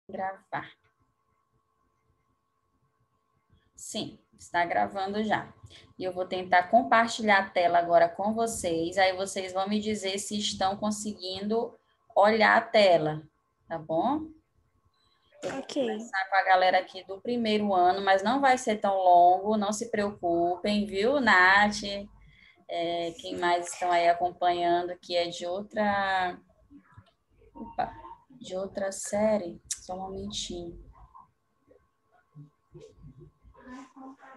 Gravar. Sim, está gravando já. E eu vou tentar compartilhar a tela agora com vocês. Aí vocês vão me dizer se estão conseguindo olhar a tela, tá bom? Eu vou Ok. conversar com a galera aqui do primeiro ano, mas não vai ser tão longo, não se preocupem, viu, Nath? Quem mais estão aí acompanhando, que é de outra. Opa, de outra série. Só um momentinho.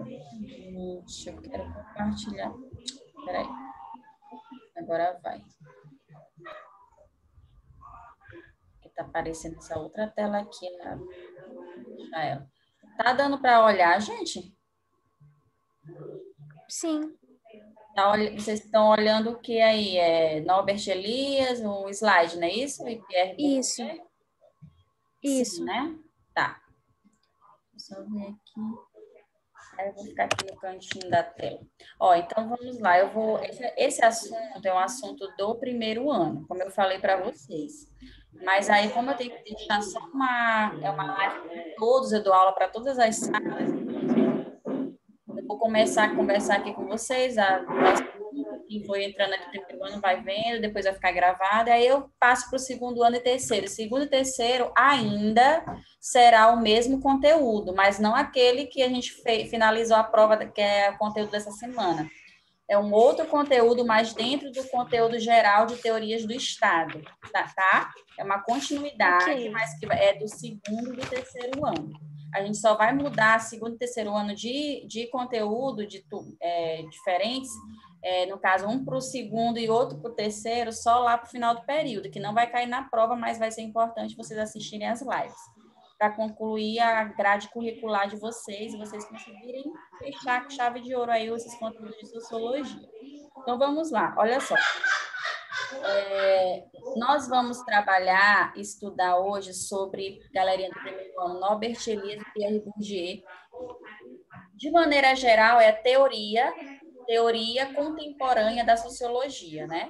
Gente, eu quero compartilhar. Peraí, agora vai. Que tá aparecendo essa outra tela aqui, né? Deixa ela. Tá dando para olhar, gente? Sim. Vocês estão olhando o que aí? É Norbert Elias, um slide, não é isso? E Pierre Isso. Bourdieu? Sim, Isso. né? Tá. Deixa eu só ver aqui. Aí eu vou ficar aqui no cantinho da tela. Ó, então vamos lá. Esse assunto é um assunto do primeiro ano, como eu falei para vocês. Mas aí, como eu tenho que deixar só uma live para todos, eu dou aula para todas as salas, eu vou começar a conversar aqui com vocês, o assunto, quem foi entrando aqui no primeiro ano vai vendo, depois vai ficar gravado, aí eu passo para o segundo ano e terceiro. Segundo e terceiro ainda será o mesmo conteúdo, mas não aquele que a gente finalizou a prova, que é o conteúdo dessa semana. É um outro conteúdo, mas dentro do conteúdo geral de teorias do Estado, tá? É uma continuidade, Ok. mas que é do segundo e do terceiro ano. A gente só vai mudar segundo e terceiro ano de conteúdo diferentes, no caso, um para o segundo e outro para o terceiro, só lá para o final do período, que não vai cair na prova, mas vai ser importante vocês assistirem as lives, para concluir a grade curricular de vocês, e vocês conseguirem fechar com chave de ouro aí esses conteúdos de sociologia. Então, vamos lá, olha só. Nós vamos trabalhar, estudar hoje sobre, galerinha do primeiro ano, Norbert Elias e Pierre Bourdieu. De maneira geral, é a teoria contemporânea da sociologia, né?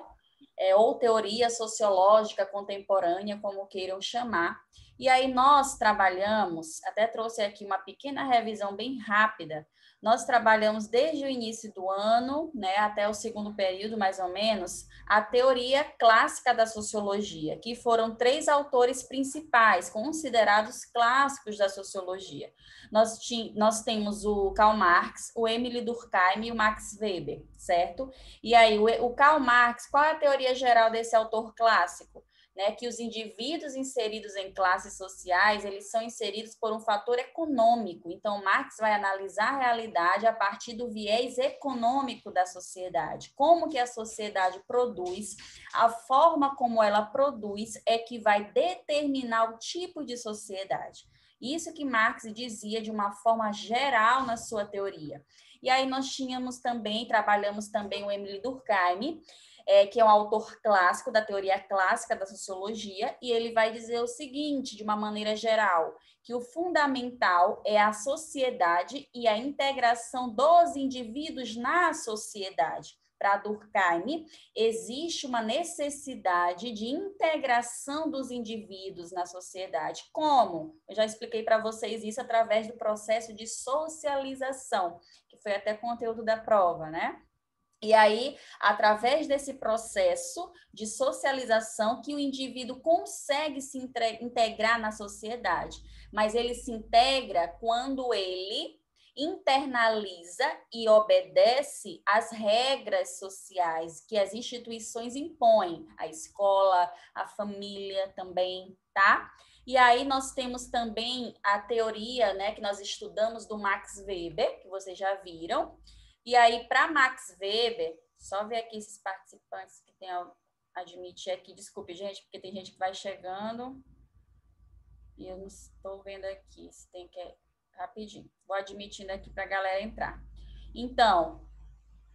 Ou teoria sociológica contemporânea, como queiram chamar. E aí nós trabalhamos, até trouxe aqui uma pequena revisão bem rápida, nós trabalhamos desde o início do ano, né, até o segundo período, mais ou menos, a teoria clássica da sociologia, que foram 3 autores principais, considerados clássicos da sociologia. Nós temos o Karl Marx, o Emile Durkheim e o Max Weber, certo? E aí, o Karl Marx, qual é a teoria geral desse autor clássico? Né, que os indivíduos inseridos em classes sociais, eles são inseridos por um fator econômico. Então, Marx vai analisar a realidade a partir do viés econômico da sociedade. Como que a sociedade produz, a forma como ela produz é que vai determinar o tipo de sociedade. Isso que Marx dizia de uma forma geral na sua teoria. E aí nós trabalhamos também o Emile Durkheim, que é um autor clássico da teoria clássica da sociologia, e ele vai dizer o seguinte, de uma maneira geral, que o fundamental é a sociedade e a integração dos indivíduos na sociedade. Para Durkheim, existe uma necessidade de integração dos indivíduos na sociedade. Como? Eu já expliquei para vocês isso através do processo de socialização, que foi até conteúdo da prova, né? E aí, através desse processo de socialização, que o indivíduo consegue se integrar na sociedade, mas ele se integra quando ele internaliza e obedece às regras sociais que as instituições impõem, a escola, a família também, tá? E aí nós temos também a teoria, né, que nós estudamos do Max Weber, que vocês já viram. E aí, para Max Weber, só ver aqui esses participantes que tem a admitir aqui. Desculpe, gente, porque tem gente que vai chegando e eu não estou vendo aqui. Se tem que rapidinho. Vou admitindo aqui para a galera entrar. Então,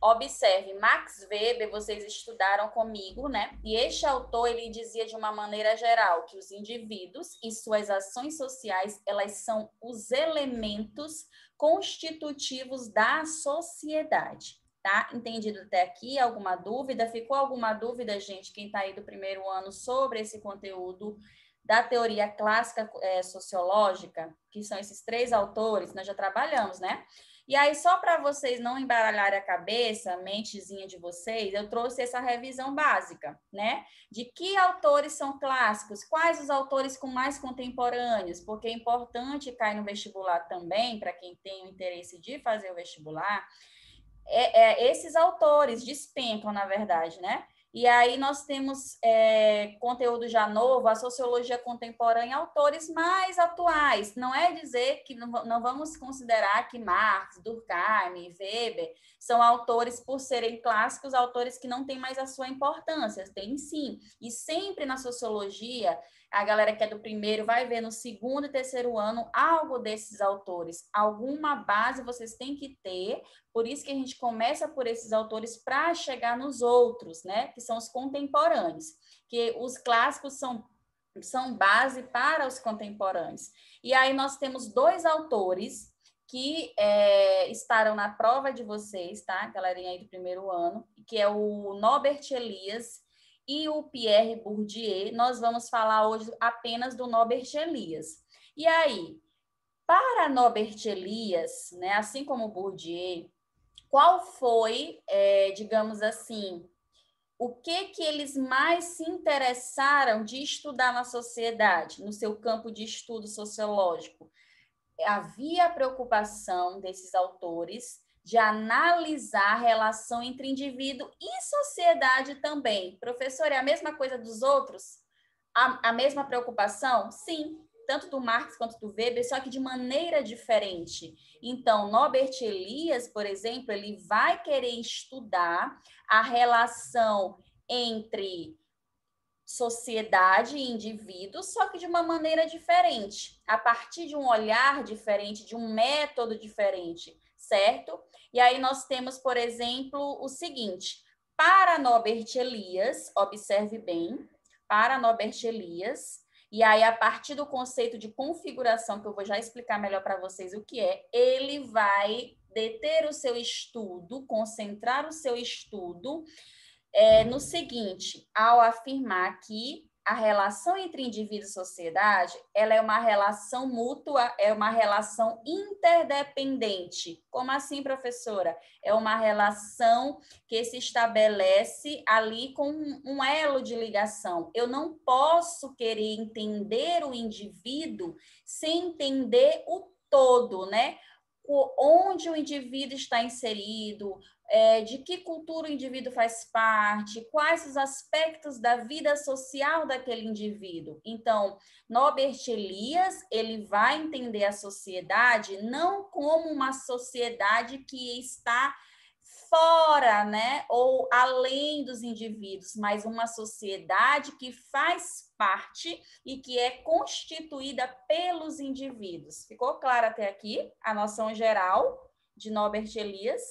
observe, Max Weber, vocês estudaram comigo, né? E este autor, ele dizia de uma maneira geral que os indivíduos e suas ações sociais, elas são os elementos constitutivos da sociedade, tá? Entendido até aqui? Alguma dúvida? Ficou alguma dúvida, gente, quem está aí do primeiro ano sobre esse conteúdo da teoria clássica sociológica, que são esses 3 autores, nós já trabalhamos, né? E aí, só para vocês não embaralharem a cabeça, a mentezinha de vocês, eu trouxe essa revisão básica, né? De que autores são clássicos, quais os autores com mais contemporâneos, porque é importante cair no vestibular também, para quem tem o interesse de fazer o vestibular, esses autores despencam, na verdade, né? E aí nós temos conteúdo já novo, a sociologia contemporânea, autores mais atuais. Não é dizer que não vamos considerar que Marx, Durkheim, Weber são autores, por serem clássicos, autores que não têm mais a sua importância. Tem sim. E sempre na sociologia, a galera que é do primeiro vai ver no segundo e terceiro ano algo desses autores. Alguma base vocês têm que ter. Por isso que a gente começa por esses autores para chegar nos outros, né? Que são os contemporâneos, que os clássicos são base para os contemporâneos. E aí nós temos 2 autores que estarão na prova de vocês, tá? Galerinha aí do primeiro ano, que é o Norbert Elias e o Pierre Bourdieu. Nós vamos falar hoje apenas do Norbert Elias. E aí, para Norbert Elias, né, assim como Bourdieu, qual foi, digamos assim, o que eles mais se interessaram de estudar na sociedade, no seu campo de estudo sociológico? Havia preocupação desses autores de analisar a relação entre indivíduo e sociedade também. Professor, é a mesma coisa dos outros? A mesma preocupação? Sim, tanto do Marx quanto do Weber, só que de maneira diferente. Então, Norbert Elias, por exemplo, ele vai querer estudar a relação entre sociedade e indivíduos, só que de uma maneira diferente, a partir de um olhar diferente, de um método diferente, certo? E aí nós temos, por exemplo, o seguinte: para Norbert Elias, observe bem, para Norbert Elias, e aí a partir do conceito de configuração, que eu vou já explicar melhor para vocês o que é, ele vai deter o seu estudo, concentrar o seu estudo no seguinte, ao afirmar que a relação entre indivíduo e sociedade, ela é uma relação mútua, é uma relação interdependente. Como assim, professora? É uma relação que se estabelece ali com um elo de ligação. Eu não posso querer entender o indivíduo sem entender o todo, né? Onde o indivíduo está inserido, de que cultura o indivíduo faz parte, quais os aspectos da vida social daquele indivíduo. Então, Norbert Elias, ele vai entender a sociedade não como uma sociedade que está fora, né, ou além dos indivíduos, mas uma sociedade que faz parte e que é constituída pelos indivíduos. Ficou claro até aqui a noção geral de Norbert Elias?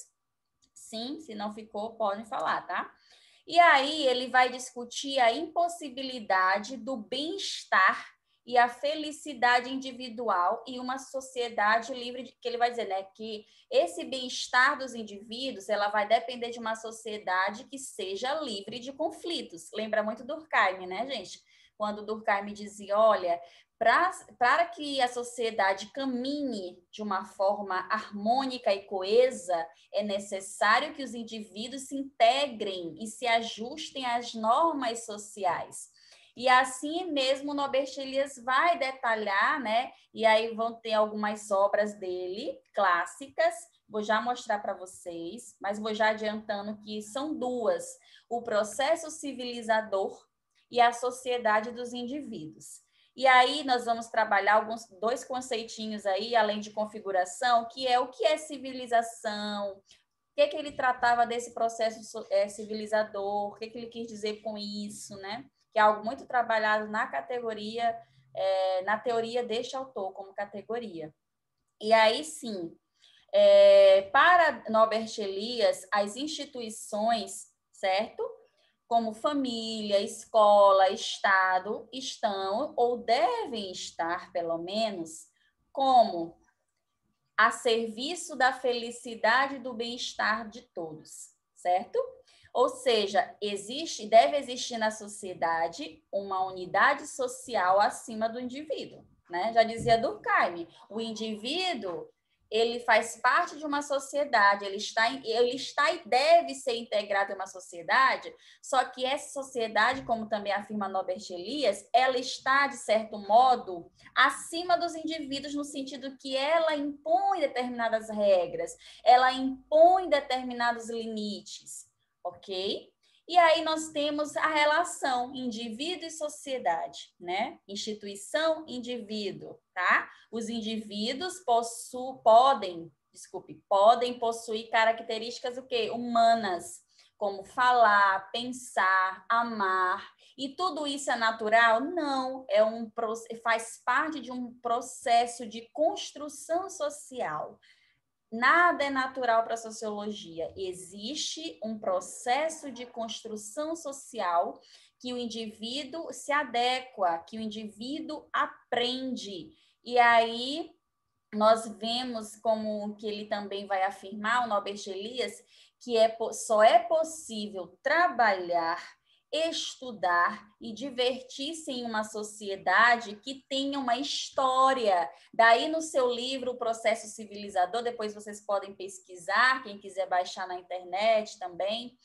Sim, se não ficou, podem falar, tá? E aí ele vai discutir a impossibilidade do bem-estar e a felicidade individual e uma sociedade livre, que ele vai dizer, né, que esse bem-estar dos indivíduos, ela vai depender de uma sociedade que seja livre de conflitos. Lembra muito Durkheim, né, gente? Quando Durkheim dizia, olha, para que a sociedade caminhe de uma forma harmônica e coesa, é necessário que os indivíduos se integrem e se ajustem às normas sociais. E assim mesmo Norbert Elias vai detalhar, né? E aí vão ter algumas obras dele, clássicas, vou já mostrar para vocês, mas vou já adiantando que são 2, o processo civilizador e a sociedade dos indivíduos. E aí nós vamos trabalhar 2 conceitinhos aí, além de configuração, que é o que é civilização, o que ele tratava desse processo civilizador, o que ele quis dizer com isso, né? Que é algo muito trabalhado na categoria, na teoria deste autor, como categoria. E aí sim, para Norbert Elias, as instituições, certo? Como família, escola, Estado, estão ou devem estar, pelo menos, como a serviço da felicidade e do bem-estar de todos, certo? Ou seja, deve existir na sociedade uma unidade social acima do indivíduo, né? Já dizia Durkheim, o indivíduo ele faz parte de uma sociedade, ele está e deve ser integrado em uma sociedade, só que essa sociedade, como também afirma Norbert Elias, ela está, de certo modo, acima dos indivíduos, no sentido que ela impõe determinadas regras, ela impõe determinados limites, ok? E aí nós temos a relação indivíduo e sociedade, né? Instituição, indivíduo, tá? Os indivíduos podem possuir características o quê? Humanas, como falar, pensar, amar. E tudo isso é natural? Não, faz parte de um processo de construção social. Nada é natural para a sociologia. Existe um processo de construção social que o indivíduo se adequa, que o indivíduo aprende. E aí nós vemos como que ele também vai afirmar, o Norbert Elias, que só é possível trabalhar, estudar e divertir-se em uma sociedade que tenha uma história. Daí no seu livro, O Processo Civilizador, depois vocês podem pesquisar, quem quiser baixar na internet também.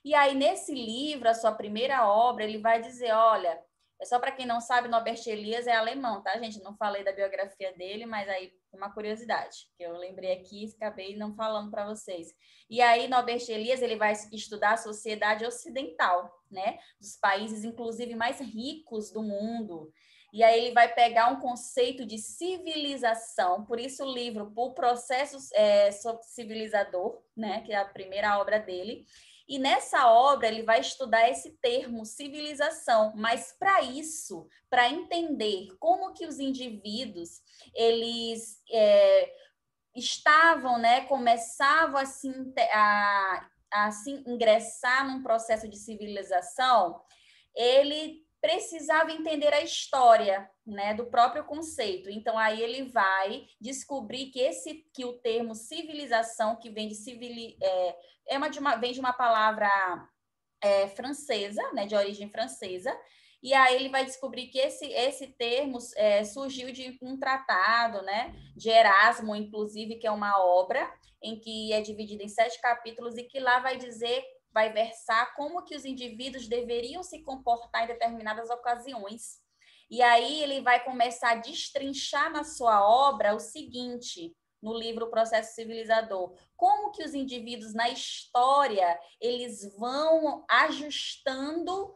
E aí nesse livro, a sua primeira obra, ele vai dizer, olha, só para quem não sabe, Norbert Elias é alemão, tá, gente? Não falei da biografia dele, mas aí uma curiosidade, que eu lembrei aqui e acabei não falando para vocês. E aí, Norbert Elias, ele vai estudar a sociedade ocidental, né? Dos países, inclusive, mais ricos do mundo. E aí ele vai pegar um conceito de civilização, por isso o livro, O Processo Civilizador, né? Que é a primeira obra dele. E nessa obra ele vai estudar esse termo civilização, mas para isso, para entender como que os indivíduos eles estavam, né, começavam a se ingressar num processo de civilização, ele precisava entender a história, né, do próprio conceito. Então aí ele vai descobrir que o termo civilização, que vem de vem de uma palavra francesa, né, de origem francesa, e aí ele vai descobrir que esse termo surgiu de um tratado, né, de Erasmo, inclusive, que é uma obra em que é dividida em 7 capítulos e que lá vai versar como que os indivíduos deveriam se comportar em determinadas ocasiões. E aí ele vai começar a destrinchar na sua obra o seguinte, no livro O Processo Civilizador, como que os indivíduos na história eles vão ajustando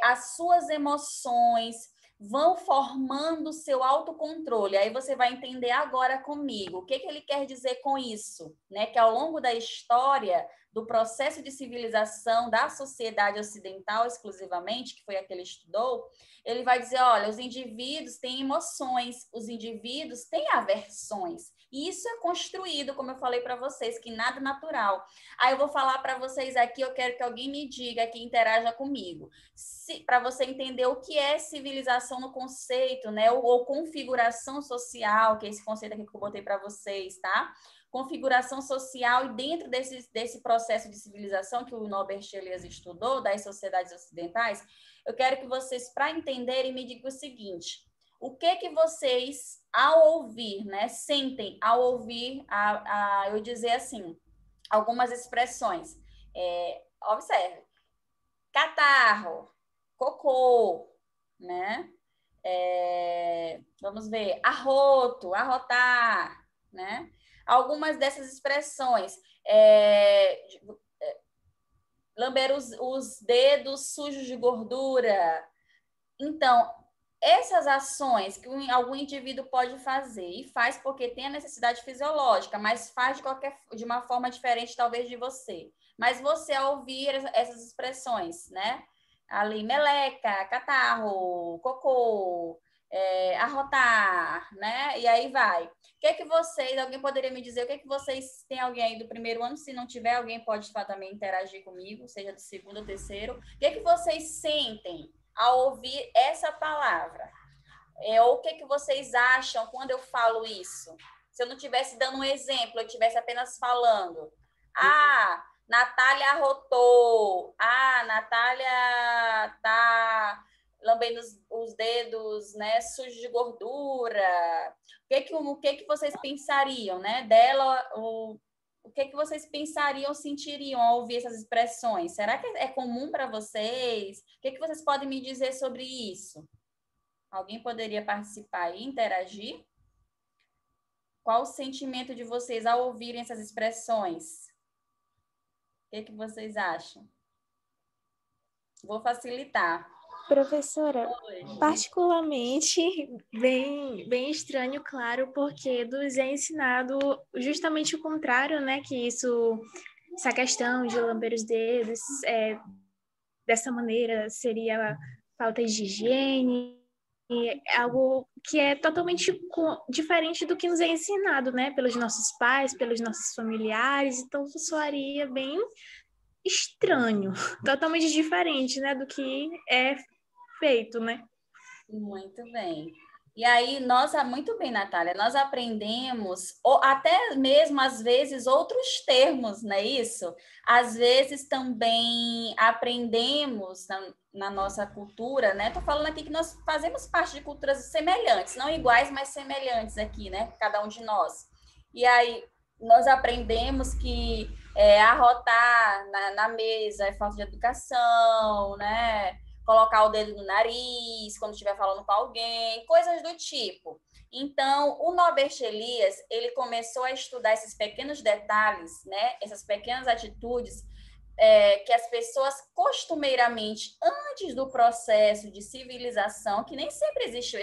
as suas emoções, vão formando o seu autocontrole. Aí você vai entender agora comigo o que ele quer dizer com isso, né? Que ao longo da história do processo de civilização da sociedade ocidental exclusivamente, que foi a que ele estudou, ele vai dizer, olha, os indivíduos têm emoções, os indivíduos têm aversões. E isso é construído, como eu falei para vocês, que nada é natural. Aí eu vou falar para vocês aqui, eu quero que alguém me diga, que interaja comigo, para você entender o que é civilização no conceito, né? Ou configuração social, que é esse conceito aqui que eu botei para vocês, tá? Configuração social, e dentro desse processo de civilização que o Norbert Elias estudou, das sociedades ocidentais, eu quero que vocês, para entenderem, me digam o seguinte: o que vocês, ao ouvir, né, sentem ao ouvir eu dizer assim, algumas expressões. Observe: catarro, cocô, né? Vamos ver, arroto, arrotar, né? Algumas dessas expressões. Lamber os dedos sujos de gordura. Então, essas ações que algum indivíduo pode fazer, e faz porque tem a necessidade fisiológica, mas faz de uma forma diferente, talvez, de você. Mas você, ao ouvir essas expressões, né? Ali, meleca, catarro, cocô, arrotar, né? E aí vai. O que vocês, alguém poderia me dizer, o que vocês, tem alguém aí do primeiro ano? Se não tiver, alguém pode também interagir comigo, seja do segundo ou terceiro. O que vocês sentem ao ouvir essa palavra? Ou o que vocês acham quando eu falo isso? Se eu não estivesse dando um exemplo, eu estivesse apenas falando. Natália arrotou. Ah, Natália tá lambendo os dedos, né, sujos de gordura. O que que vocês pensariam, né, dela, o que que vocês pensariam, sentiriam ao ouvir essas expressões? Será que é comum para vocês? O que que vocês podem me dizer sobre isso? Alguém poderia participar e interagir? Qual o sentimento de vocês ao ouvirem essas expressões? O que que vocês acham? Vou facilitar. Professora, Oi. particularmente bem estranho, claro, porque nos é ensinado justamente o contrário, né? Que essa questão de lamber os dedos dessa maneira seria falta de higiene, algo que é totalmente diferente do que nos é ensinado, né? Pelos nossos pais, pelos nossos familiares, então soaria bem estranho, totalmente diferente, né? Do que é feito, né? Muito bem. E aí, muito bem, Natália, nós aprendemos, ou até mesmo às vezes, outros termos, não é isso? Às vezes também aprendemos na nossa cultura, né? Estou falando aqui que nós fazemos parte de culturas semelhantes, não iguais, mas semelhantes aqui, né? Cada um de nós. E aí, nós aprendemos que arrotar na mesa é falta de educação, né? Colocar o dedo no nariz quando estiver falando com alguém, coisas do tipo. Então, o Norbert Elias, ele começou a estudar esses pequenos detalhes, né? Essas pequenas atitudes que as pessoas costumeiramente, antes do processo de civilização, que nem sempre existiu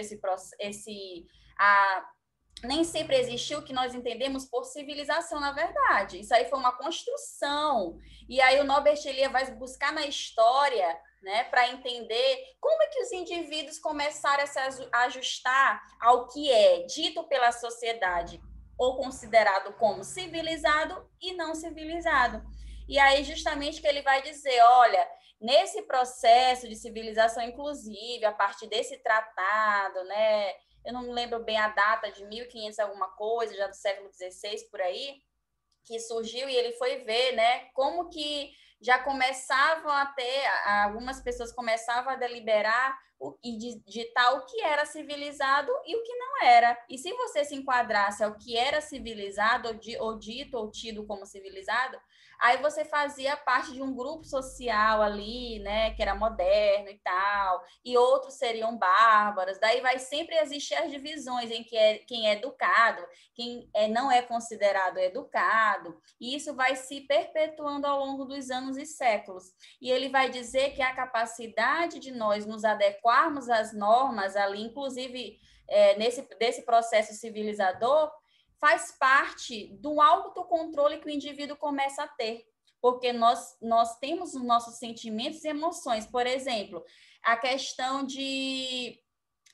nem sempre existiu o que nós entendemos por civilização, na verdade. Isso aí foi uma construção. E aí o Norbert Elias vai buscar na história, né, para entender como é que os indivíduos começaram a se ajustar ao que é dito pela sociedade ou considerado como civilizado e não civilizado. E aí justamente que ele vai dizer, olha, nesse processo de civilização, inclusive, a partir desse tratado, né, eu não me lembro bem a data, de 1500 alguma coisa, já do século XVI, por aí, que surgiu e ele foi ver, né, como que já começavam a ter, algumas pessoas começavam a deliberar e digitar o que era civilizado e o que não era. E se você se enquadrasse ao que era civilizado, ou dito ou tido como civilizado, aí você fazia parte de um grupo social ali, né, que era moderno e tal, e outros seriam bárbaros. Daí vai sempre existir as divisões em quem é educado, quem não é considerado educado, e isso vai se perpetuando ao longo dos anos e séculos. E ele vai dizer que a capacidade de nós nos adequarmos às normas ali, inclusive desse processo civilizador, faz parte do autocontrole que o indivíduo começa a ter. Porque nós temos os nossos sentimentos e emoções. Por exemplo, a questão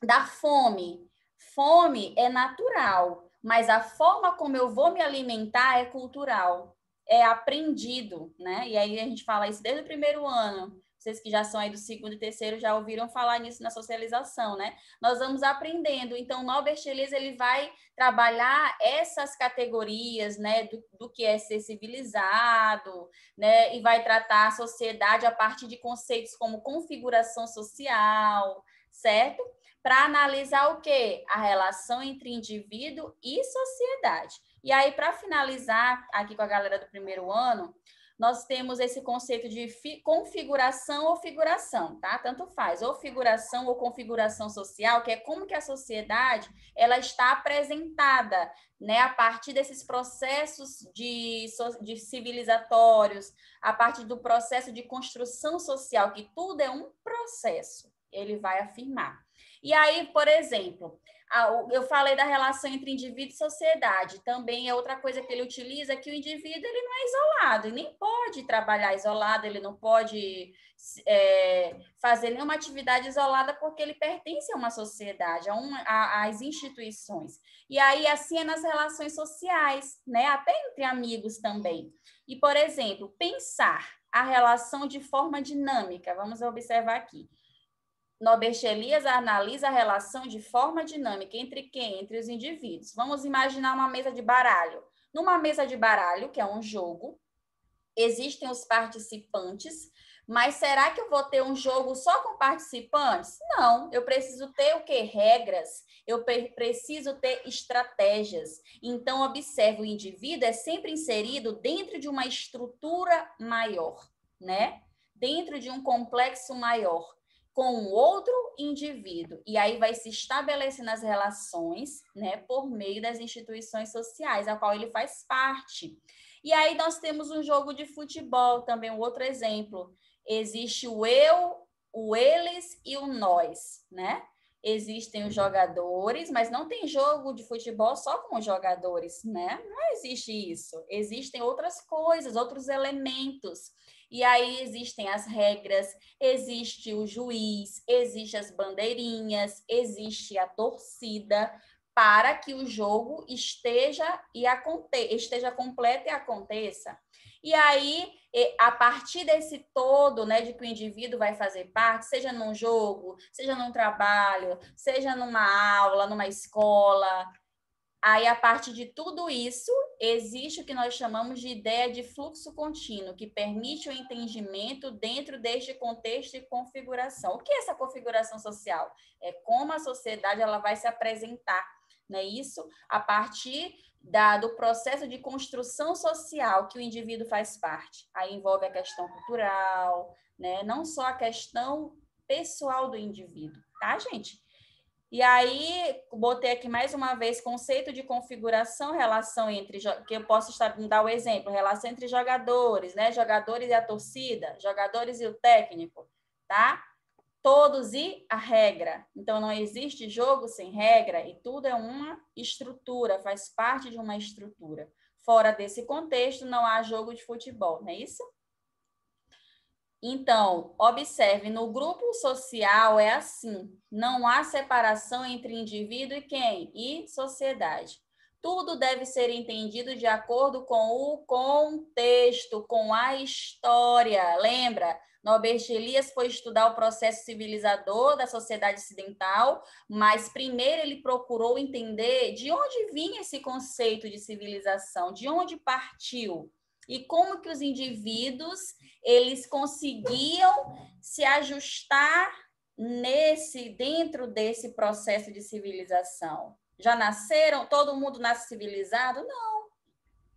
da fome. Fome é natural, mas a forma como eu vou me alimentar é cultural, é aprendido, né? E aí a gente fala isso desde o primeiro ano. Vocês que já são aí do segundo e terceiro já ouviram falar nisso na socialização, né? Nós vamos aprendendo. Então, o Norbert Elias, ele vai trabalhar essas categorias, né, do que é ser civilizado, né, e vai tratar a sociedade a partir de conceitos como configuração social, certo? Para analisar o quê? A relação entre indivíduo e sociedade. E aí, para finalizar aqui com a galera do primeiro ano, nós temos esse conceito de configuração ou figuração, tá? Tanto faz, ou figuração ou configuração social, que é como que a sociedade ela está apresentada, né? A partir desses processos de civilizatórios, a partir do processo de construção social, que tudo é um processo, ele vai afirmar. E aí, por exemplo, eu falei da relação entre indivíduo e sociedade. Também é outra coisa que ele utiliza, que o indivíduo ele não é isolado, ele nem pode trabalhar isolado, ele não pode fazer nenhuma atividade isolada porque ele pertence a uma sociedade, às instituições. E aí, assim é nas relações sociais, né? Até entre amigos também. E, por exemplo, pensar a relação de forma dinâmica. Vamos observar aqui. Norbert Elias analisa a relação de forma dinâmica entre quem? Entre os indivíduos. Vamos imaginar uma mesa de baralho. Numa mesa de baralho, que é um jogo, existem os participantes, mas será que eu vou ter um jogo só com participantes? Não, eu preciso ter o quê? Regras, eu preciso ter estratégias. Então, observe, o indivíduo é sempre inserido dentro de uma estrutura maior, né? Dentro de um complexo maior, com outro indivíduo. E aí vai se estabelecendo as relações, né, por meio das instituições sociais, a qual ele faz parte. E aí nós temos um jogo de futebol, também um outro exemplo. Existe o eu, o eles e o nós, né? Existem os jogadores, mas não tem jogo de futebol só com os jogadores, né? Não existe isso. Existem outras coisas, outros elementos. E aí existem as regras, existe o juiz, existe as bandeirinhas, existe a torcida, para que o jogo esteja completo e aconteça. E aí, a partir desse todo, né, de que o indivíduo vai fazer parte, seja num jogo, seja num trabalho, seja numa aula, numa escola, aí, a partir de tudo isso, existe o que nós chamamos de ideia de fluxo contínuo, que permite o entendimento dentro deste contexto e configuração. O que é essa configuração social? É como a sociedade ela vai se apresentar, não é isso? A partir do processo de construção social que o indivíduo faz parte. Aí envolve a questão cultural, né? Não só a questão pessoal do indivíduo, tá, gente? E aí, botei aqui mais uma vez conceito de configuração, relação entre, que eu posso dar o exemplo, relação entre jogadores, né? Jogadores e a torcida, jogadores e o técnico, tá? Todos e a regra. Então, não existe jogo sem regra e tudo é uma estrutura, faz parte de uma estrutura. Fora desse contexto, não há jogo de futebol, não é isso? Então, observe, no grupo social é assim, não há separação entre indivíduo e quem? E sociedade. Tudo deve ser entendido de acordo com o contexto, com a história. Lembra? Norbert Elias foi estudar o processo civilizador da sociedade ocidental, mas primeiro ele procurou entender de onde vinha esse conceito de civilização, de onde partiu e como que os indivíduos eles conseguiam se ajustar dentro desse processo de civilização. Já nasceram? Todo mundo nasce civilizado? Não.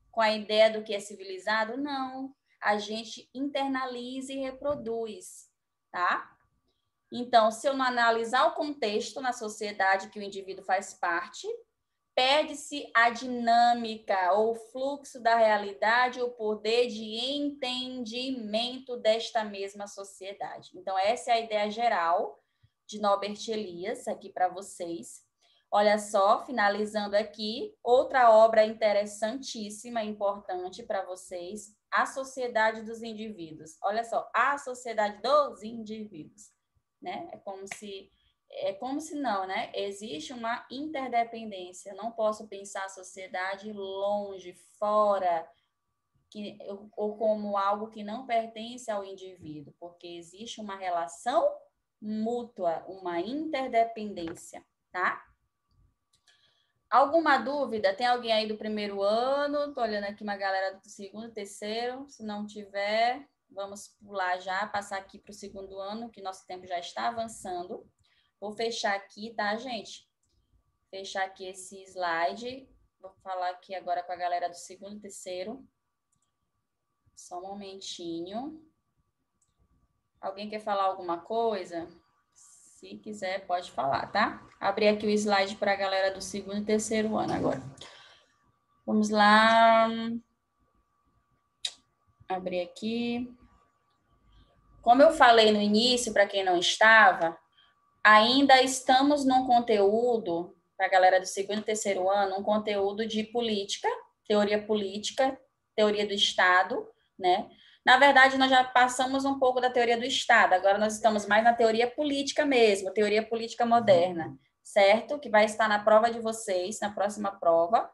Com a ideia do que é civilizado? Não. A gente internaliza e reproduz, tá? Então, se eu não analisar o contexto na sociedade que o indivíduo faz parte, perde-se a dinâmica ou fluxo da realidade, o poder de entendimento desta mesma sociedade. Então, essa é a ideia geral de Norbert Elias, aqui para vocês. Olha só, finalizando aqui, outra obra interessantíssima, importante para vocês, A Sociedade dos Indivíduos. Olha só, A Sociedade dos Indivíduos, né? É como se não, né? Existe uma interdependência. Eu não posso pensar a sociedade longe, fora, ou como algo que não pertence ao indivíduo, porque existe uma relação mútua, uma interdependência, tá? Alguma dúvida? Tem alguém aí do primeiro ano? Tô olhando aqui uma galera do segundo, terceiro. Se não tiver, vamos pular já, passar aqui para o segundo ano, que nosso tempo já está avançando. Vou fechar aqui, tá, gente? Fechar aqui esse slide. Vou falar aqui agora com a galera do segundo e terceiro. Só um momentinho. Alguém quer falar alguma coisa? Se quiser, pode falar, tá? Abrir aqui o slide para a galera do segundo e terceiro ano agora. Vamos lá. Abrir aqui. Como eu falei no início, para quem não estava, ainda estamos num conteúdo, para a galera do segundo e terceiro ano, um conteúdo de política, teoria do Estado, né? Na verdade, nós já passamos um pouco da teoria do Estado, agora nós estamos mais na teoria política mesmo, teoria política moderna, certo? Que vai estar na prova de vocês, na próxima prova.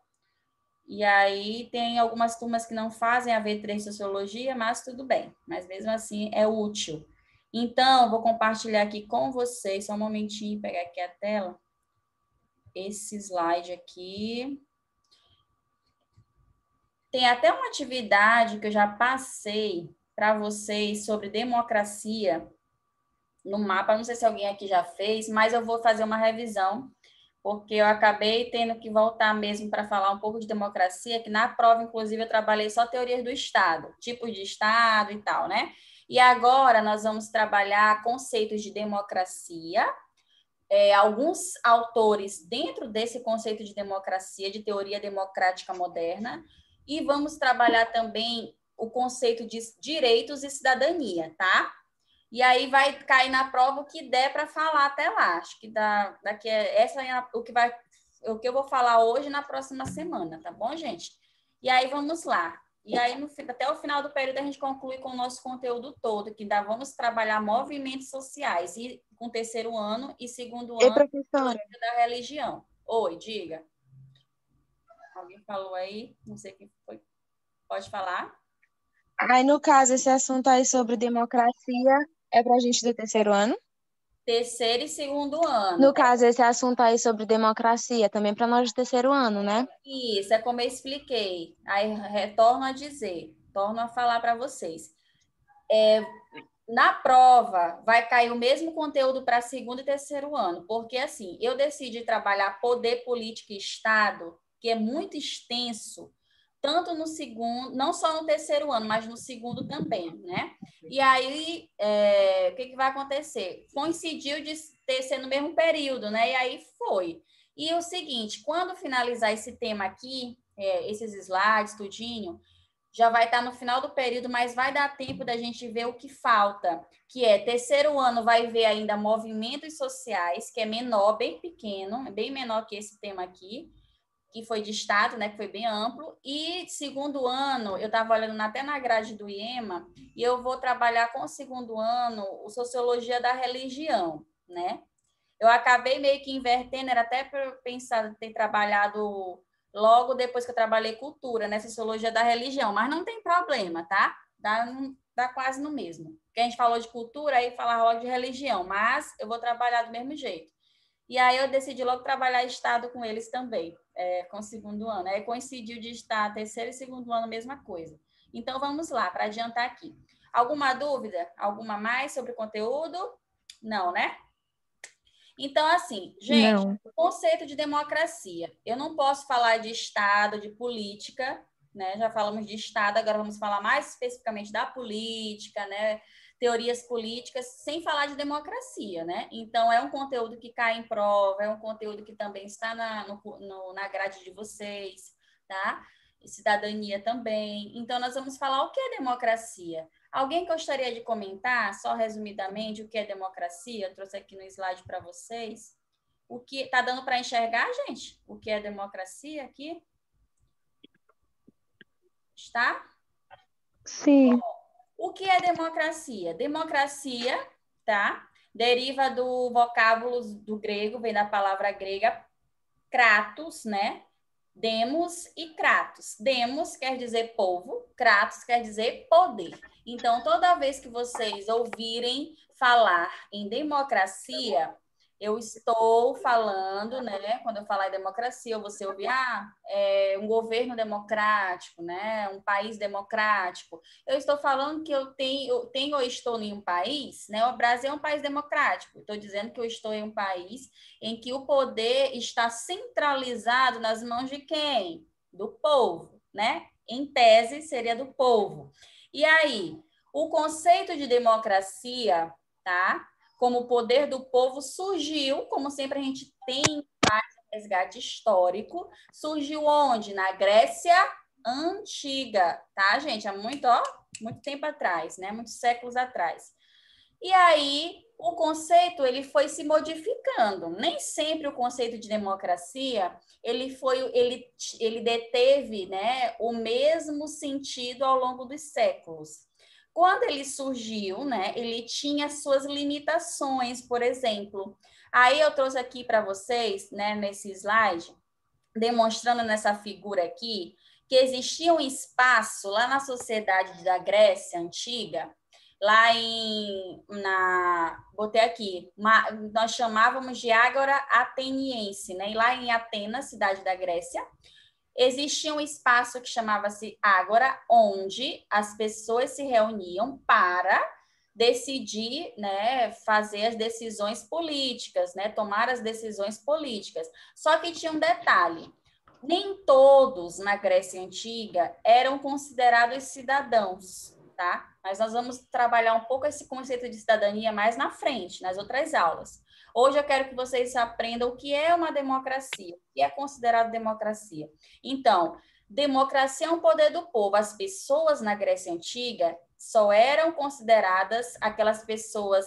E aí tem algumas turmas que não fazem a V3 Sociologia, mas tudo bem, mas mesmo assim é útil. Então, vou compartilhar aqui com vocês, só um momentinho, pegar aqui a tela, esse slide aqui. Tem até uma atividade que eu já passei para vocês sobre democracia no mapa. Não sei se alguém aqui já fez, mas eu vou fazer uma revisão, porque eu acabei tendo que voltar mesmo para falar um pouco de democracia, que na prova, inclusive, eu trabalhei só teorias do Estado, tipos de Estado e tal, né? E agora nós vamos trabalhar conceitos de democracia, alguns autores dentro desse conceito de democracia, de teoria democrática moderna, e vamos trabalhar também o conceito de direitos e cidadania, tá? E aí vai cair na prova o que der para falar até lá. Acho que daqui essa é o que eu vou falar hoje na próxima semana, tá bom, gente? E aí vamos lá. E aí, até o final do período, a gente conclui com o nosso conteúdo todo, que ainda vamos trabalhar movimentos sociais, e com terceiro ano e segundo E ano, professora, da religião. Oi, diga. Alguém falou aí? Não sei quem foi. Pode falar? aí no caso, esse assunto aí sobre democracia é para a gente do terceiro ano? Terceiro e segundo ano. No caso, esse assunto aí sobre democracia também para nós do terceiro ano, né? Isso, é como eu expliquei. Aí retorno a dizer, torno a falar para vocês. Na prova, vai cair o mesmo conteúdo para segundo e terceiro ano, porque assim, eu decidi trabalhar poder, política e Estado, que é muito extenso, tanto no segundo, não só no terceiro ano, mas no segundo também, né? E aí, o que vai acontecer? Coincidiu de ser no mesmo período, né? E aí foi. E o seguinte, quando finalizar esse tema aqui, esses slides, tudinho, já vai estar no final do período, mas vai dar tempo da gente ver o que falta, que é terceiro ano vai ver ainda movimentos sociais, que é menor, bem pequeno, bem menor que esse tema aqui, que foi de Estado, né, que foi bem amplo, e segundo ano, eu estava olhando até na grade do IEMA, e eu vou trabalhar com o segundo ano o Sociologia da Religião, né? Eu acabei meio que invertendo, era até para eu pensar em ter trabalhado logo depois que eu trabalhei cultura, né, sociologia da religião, mas não tem problema, tá? Dá quase no mesmo. Porque a gente falou de cultura, aí falava logo de religião, mas eu vou trabalhar do mesmo jeito. E aí eu decidi logo trabalhar Estado com eles também, com o segundo ano. Aí coincidiu de estar terceiro e segundo ano, mesma coisa. Então vamos lá, para adiantar aqui. Alguma dúvida? Alguma mais sobre o conteúdo? Não, né? Então, assim, gente, Não. o conceito de democracia. Eu não posso falar de Estado, de política, né? Já falamos de Estado, agora vamos falar mais especificamente da política, né? Teorias políticas, sem falar de democracia, né? Então, é um conteúdo que cai em prova, é um conteúdo que também está na grade de vocês, tá? E cidadania também. Então, nós vamos falar o que é democracia. Alguém gostaria de comentar, só resumidamente, o que é democracia? Eu trouxe aqui no slide para vocês. O que está dando para enxergar, gente? O que é democracia aqui? Está? Sim. O que é democracia? Democracia, tá? Deriva do vocábulo do grego, vem da palavra grega kratos, né? Demos e kratos. Demos quer dizer povo, kratos quer dizer poder. Então, toda vez que vocês ouvirem falar em democracia, eu estou falando, né? Quando eu falar em democracia, você ouvir, um governo democrático, né? Um país democrático. Eu estou falando que eu tenho ou estou em um país, né? O Brasil é um país democrático. Estou dizendo que eu estou em um país em que o poder está centralizado nas mãos de quem? Do povo, né? Em tese, seria do povo. E aí, o conceito de democracia, tá? Como o poder do povo surgiu, como sempre a gente tem resgate histórico, surgiu onde? Na Grécia Antiga, tá, gente? Há muito tempo atrás, né? Muitos séculos atrás. E aí, o conceito ele foi se modificando. Nem sempre o conceito de democracia ele deteve, né, o mesmo sentido ao longo dos séculos. Quando ele surgiu, né, ele tinha suas limitações, por exemplo. Aí eu trouxe aqui para vocês, né, nesse slide, demonstrando nessa figura aqui, que existia um espaço lá na sociedade da Grécia Antiga, botei aqui, nós chamávamos de Ágora Ateniense, né? E lá em Atenas, cidade da Grécia, existia um espaço que chamava-se Ágora, onde as pessoas se reuniam para decidir, né, fazer as decisões políticas, né, tomar as decisões políticas. Só que tinha um detalhe: nem todos na Grécia Antiga eram considerados cidadãos, tá? Mas nós vamos trabalhar um pouco esse conceito de cidadania mais na frente, nas outras aulas. Hoje eu quero que vocês aprendam o que é uma democracia, o que é considerado democracia. Então, democracia é um poder do povo. As pessoas na Grécia Antiga só eram consideradas aquelas pessoas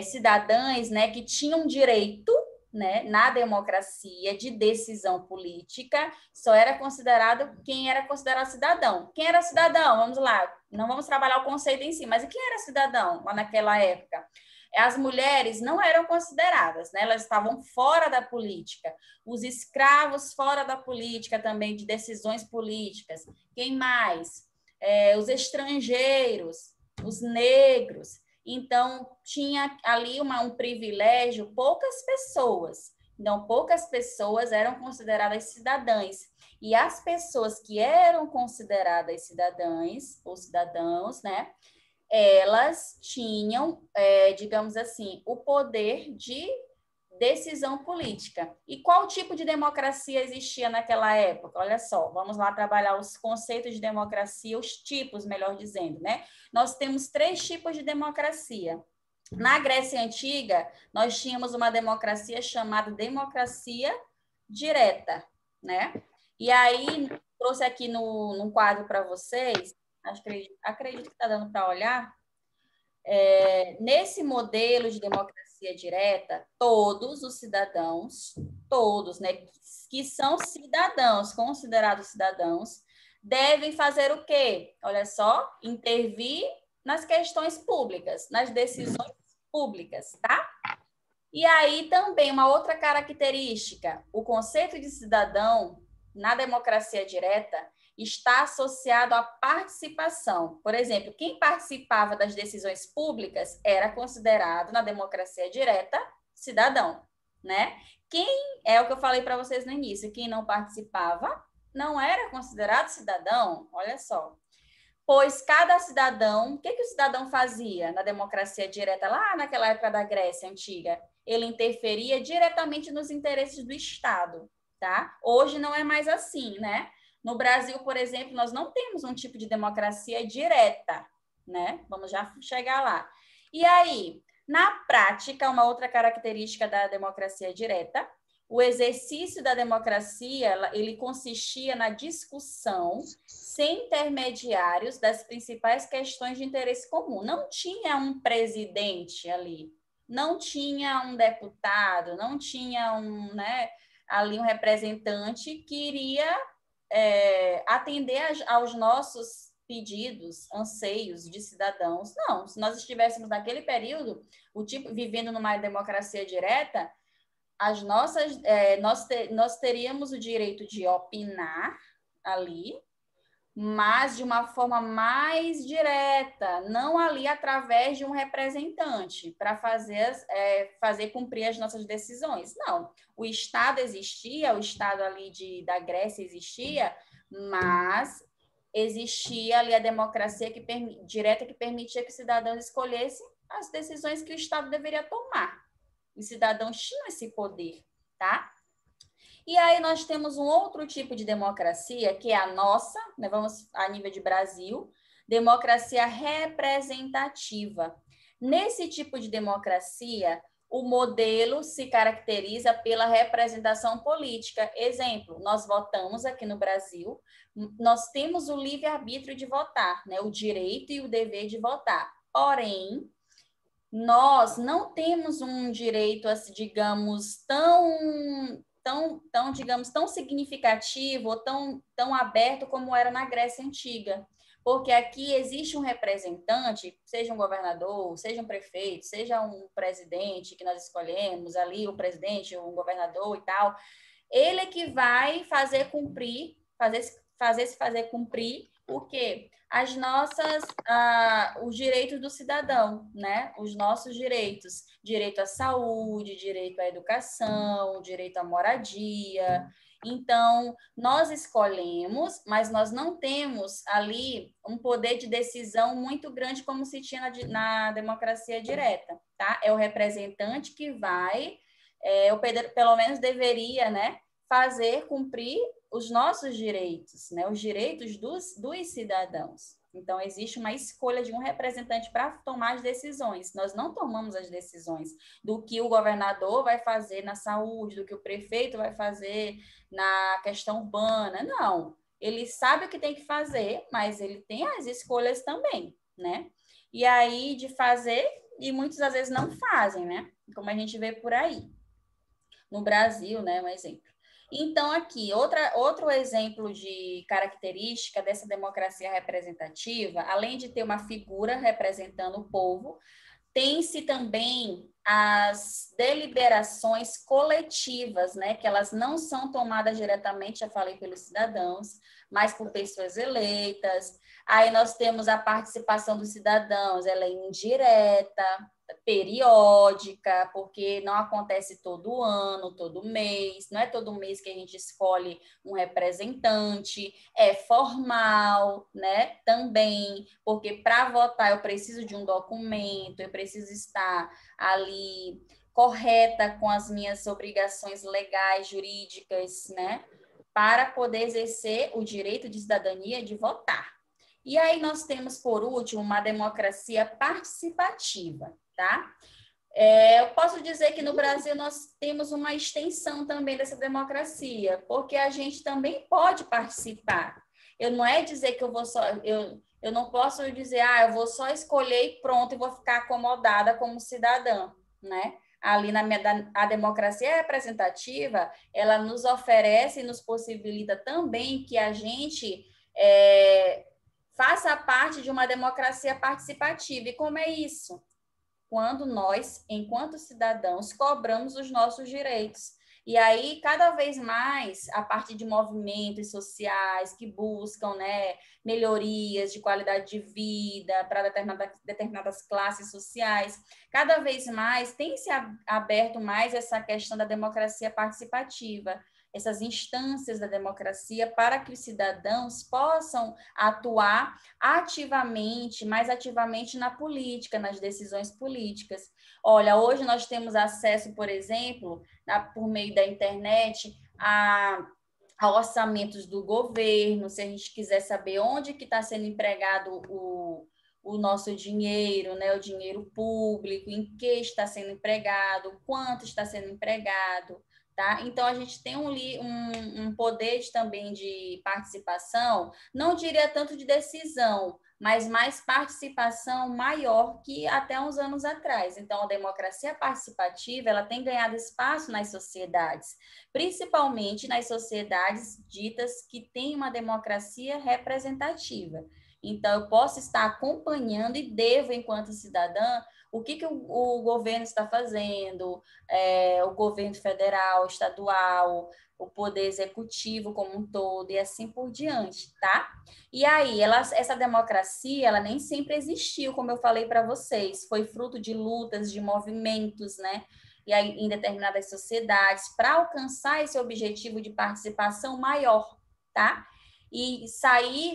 cidadãs, né, que tinham direito, né, na democracia de decisão política, só era considerado quem era considerado cidadão. Quem era cidadão? Vamos lá, não vamos trabalhar o conceito em si, mas quem era cidadão lá naquela época? As mulheres não eram consideradas, né? Elas estavam fora da política. Os escravos fora da política também, de decisões políticas. Quem mais? Os estrangeiros, os negros. Então, tinha ali um privilégio, poucas pessoas. Então, poucas pessoas eram consideradas cidadãs. E as pessoas que eram consideradas cidadãs, ou cidadãos, né? Elas tinham, digamos assim, o poder de decisão política. E qual tipo de democracia existia naquela época? Olha só, vamos lá trabalhar os conceitos de democracia, os tipos, melhor dizendo, né? Nós temos 3 tipos de democracia. Na Grécia Antiga, nós tínhamos uma democracia chamada democracia direta, né? E aí, trouxe aqui num quadro para vocês, acredito que está dando para olhar. Nesse modelo de democracia direta, todos os cidadãos, todos, né, que são cidadãos, considerados cidadãos, devem fazer o quê? Olha só, intervir nas questões públicas, nas decisões públicas, tá? E aí também uma outra característica, o conceito de cidadão na democracia direta está associado à participação. Por exemplo, quem participava das decisões públicas era considerado, na democracia direta, cidadão, né? Quem, é o que eu falei para vocês no início, quem não participava não era considerado cidadão, olha só. Pois cada cidadão, o que o cidadão fazia na democracia direta, lá naquela época da Grécia Antiga? Ele interferia diretamente nos interesses do Estado, tá? Hoje não é mais assim, né? No Brasil, por exemplo, nós não temos um tipo de democracia direta, né? Vamos já chegar lá. E aí, na prática, uma outra característica da democracia direta, o exercício da democracia, ele consistia na discussão sem intermediários das principais questões de interesse comum. Não tinha um presidente ali, não tinha um deputado, não tinha ali um representante que iria atender aos nossos pedidos, anseios de cidadãos. Não, se nós estivéssemos naquele período, vivendo numa democracia direta, nós teríamos o direito de opinar ali, mas de uma forma mais direta, não ali através de um representante para fazer cumprir as nossas decisões. Não, o Estado existia, o Estado ali da Grécia existia, mas existia ali a democracia direta que permitia que os cidadãos escolhessem as decisões que o Estado deveria tomar. Os cidadãos tinham esse poder, tá? E aí nós temos um outro tipo de democracia, que é a nossa, né, vamos a nível de Brasil, democracia representativa. Nesse tipo de democracia, o modelo se caracteriza pela representação política. Exemplo, nós votamos aqui no Brasil, nós temos o livre-arbítrio de votar, né, o direito e o dever de votar. Porém, nós não temos um direito, assim, digamos, tão significativo ou tão aberto como era na Grécia Antiga. Porque aqui existe um representante, seja um governador, seja um prefeito, seja um presidente que nós escolhemos ali, o presidente, um governador e tal, ele é que vai fazer cumprir o quê? Os direitos do cidadão, né? Os nossos direitos, direito à saúde, direito à educação, direito à moradia. Então, nós escolhemos, mas nós não temos ali um poder de decisão muito grande como se tinha na democracia direta, tá? É o representante que vai, pelo menos deveria, né, fazer cumprir os nossos direitos, né, os direitos dos cidadãos. Então, existe uma escolha de um representante para tomar as decisões. Nós não tomamos as decisões do que o governador vai fazer na saúde, do que o prefeito vai fazer na questão urbana. Não. Ele sabe o que tem que fazer, mas ele tem as escolhas também, né? E aí, de fazer, e muitas das vezes não fazem, né? Como a gente vê por aí. No Brasil, né? Um exemplo. Então, aqui, outro exemplo de característica dessa democracia representativa, além de ter uma figura representando o povo, tem-se também as deliberações coletivas, né, que elas não são tomadas diretamente, já falei, pelos cidadãos, mas por pessoas eleitas. Aí nós temos a participação dos cidadãos, ela é indireta, periódica, porque não acontece todo ano, todo mês, não é todo mês que a gente escolhe um representante, é formal, né? Também, porque para votar eu preciso de um documento, eu preciso estar ali correta com as minhas obrigações legais, jurídicas, né? Para poder exercer o direito de cidadania de votar. E aí nós temos, por último, uma democracia participativa, tá? Eu posso dizer que no Brasil nós temos uma extensão também dessa democracia, porque a gente também pode participar. Eu não é dizer que eu vou só, eu não posso dizer, eu vou só escolher e pronto, e vou ficar acomodada como cidadã, né? Ali a democracia representativa, ela nos oferece e nos possibilita também que a gente faça parte de uma democracia participativa. E como é isso? Quando nós, enquanto cidadãos, cobramos os nossos direitos. E aí, cada vez mais, a partir de movimentos sociais que buscam, né, melhorias de qualidade de vida para determinadas classes sociais, cada vez mais tem se aberto mais essa questão da democracia participativa, essas instâncias da democracia para que os cidadãos possam atuar ativamente, mais ativamente na política, nas decisões políticas. Olha, hoje nós temos acesso, por exemplo, por meio da internet, a orçamentos do governo, se a gente quiser saber onde que está sendo empregado o nosso dinheiro, né, o dinheiro público, em que está sendo empregado, quanto está sendo empregado. Tá? Então, a gente tem um poder também de participação, não diria tanto de decisão, mas mais participação maior que até uns anos atrás. Então, a democracia participativa ela tem ganhado espaço nas sociedades, principalmente nas sociedades ditas que têm uma democracia representativa. Então, eu posso estar acompanhando e devo, enquanto cidadã, o que o governo está fazendo, o governo federal, estadual, o poder executivo como um todo e assim por diante, tá? E aí, essa democracia, ela nem sempre existiu, como eu falei para vocês, foi fruto de lutas, de movimentos, né? E aí, em determinadas sociedades, para alcançar esse objetivo de participação maior, tá? E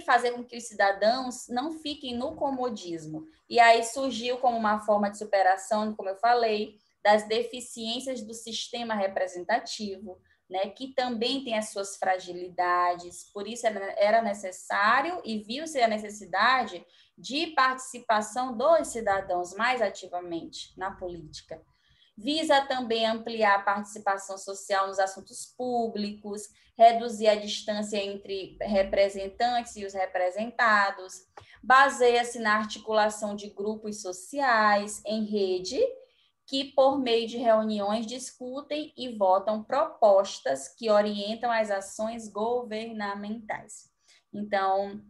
fazer com que os cidadãos não fiquem no comodismo. E aí surgiu como uma forma de superação, como eu falei, das deficiências do sistema representativo, né, que também tem as suas fragilidades, por isso era necessário e viu-se a necessidade de participação dos cidadãos mais ativamente na política. Visa também ampliar a participação social nos assuntos públicos, reduzir a distância entre representantes e os representados, baseia-se na articulação de grupos sociais em rede, que, por meio de reuniões, discutem e votam propostas que orientam as ações governamentais. Então,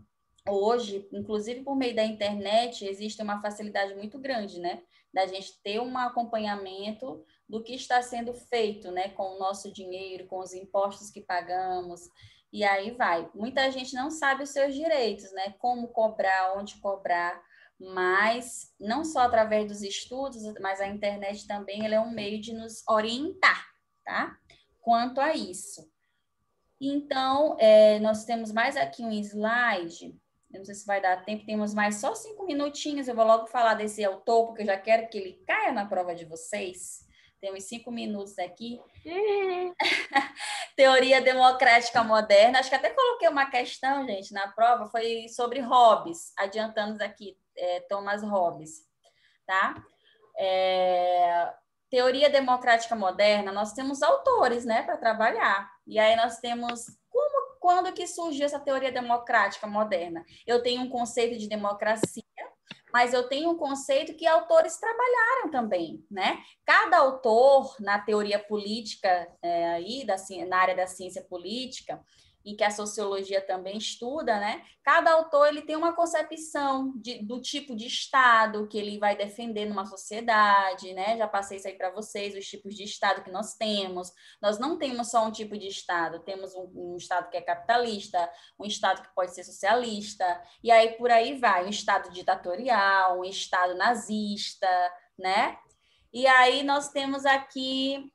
hoje, inclusive por meio da internet, existe uma facilidade muito grande, né? Da gente ter um acompanhamento do que está sendo feito, né? Com o nosso dinheiro, com os impostos que pagamos, e aí vai. Muita gente não sabe os seus direitos, né? Como cobrar, onde cobrar, mas não só através dos estudos, mas a internet também ela é um meio de nos orientar, tá? Quanto a isso. Então, nós temos mais aqui um slide. Eu não sei se vai dar tempo, temos mais só 5 minutinhos. Eu vou logo falar desse autor, porque eu já quero que ele caia na prova de vocês. Temos 5 minutos aqui. Teoria democrática moderna. Acho que até coloquei uma questão, gente, na prova, foi sobre Hobbes, adiantando aqui, Thomas Hobbes, tá? Teoria democrática moderna, nós temos autores, né, para trabalhar. E aí nós temos quando que surgiu essa teoria democrática moderna? Eu tenho um conceito de democracia, mas eu tenho um conceito que autores trabalharam também, né? Cada autor na teoria política na área da ciência política, e que a sociologia também estuda, né? Cada autor ele tem uma concepção do tipo de Estado que ele vai defender numa sociedade, né? Já passei isso aí para vocês, os tipos de Estado que nós temos. Nós não temos só um tipo de Estado, temos um Estado que é capitalista, um Estado que pode ser socialista, e aí por aí vai, um Estado ditatorial, um Estado nazista, né? E aí nós temos aqui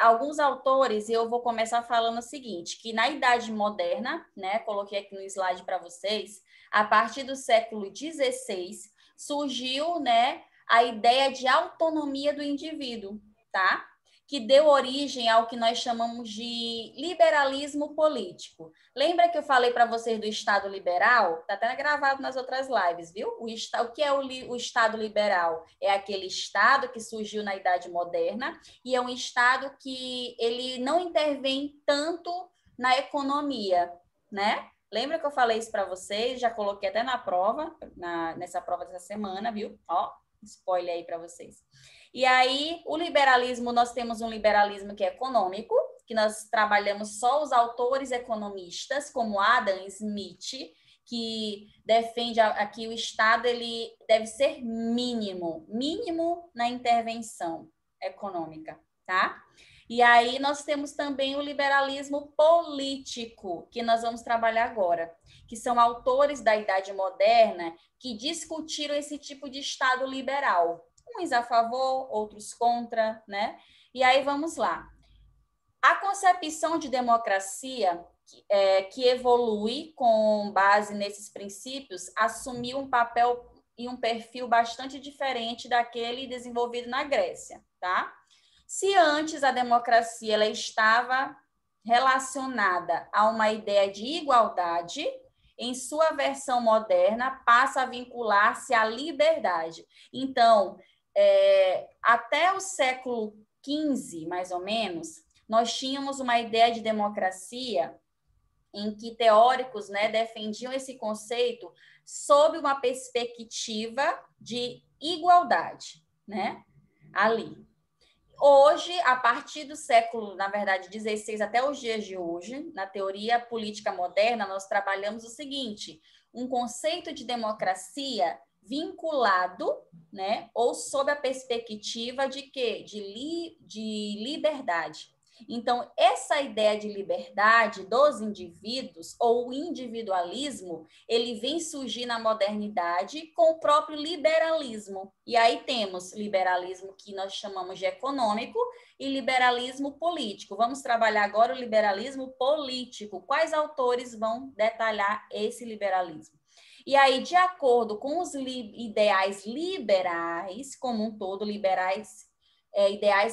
alguns autores, e eu vou começar falando o seguinte, que na Idade Moderna, né, coloquei aqui no slide para vocês, a partir do século XVI, surgiu, né, a ideia de autonomia do indivíduo, tá? Que deu origem ao que nós chamamos de liberalismo político. Lembra que eu falei para vocês do Estado liberal? Está até gravado nas outras lives, viu? O que é o Estado liberal? É aquele Estado que surgiu na Idade Moderna e é um Estado que ele não intervém tanto na economia, né? Lembra que eu falei isso para vocês? Já coloquei até na prova, nessa prova dessa semana, viu? Ó, spoiler aí para vocês. E aí, o liberalismo, nós temos um liberalismo que é econômico, que nós trabalhamos só os autores economistas, como Adam Smith, que defende aqui o Estado, ele deve ser mínimo na intervenção econômica, tá? E aí nós temos também o liberalismo político, que nós vamos trabalhar agora, que são autores da Idade Moderna que discutiram esse tipo de Estado liberal. Uns a favor, outros contra, né? E aí vamos lá. A concepção de democracia que evolui com base nesses princípios assumiu um papel e um perfil bastante diferente daquele desenvolvido na Grécia, tá? Se antes a democracia ela estava relacionada a uma ideia de igualdade, em sua versão moderna passa a vincular-se à liberdade. Então, até o século XV, mais ou menos, nós tínhamos uma ideia de democracia em que teóricos, né, defendiam esse conceito sob uma perspectiva de igualdade, né, ali. Hoje, a partir do século, na verdade, 16 até os dias de hoje, na teoria política moderna, nós trabalhamos o seguinte, um conceito de democracia vinculado, né, ou sob a perspectiva de quê? De liberdade. Então, essa ideia de liberdade dos indivíduos, ou o individualismo, ele vem surgir na modernidade com o próprio liberalismo. E aí temos liberalismo que nós chamamos de econômico e liberalismo político. Vamos trabalhar agora o liberalismo político. Quais autores vão detalhar esse liberalismo? E aí, de acordo com os ideais liberais, como um todo, ideais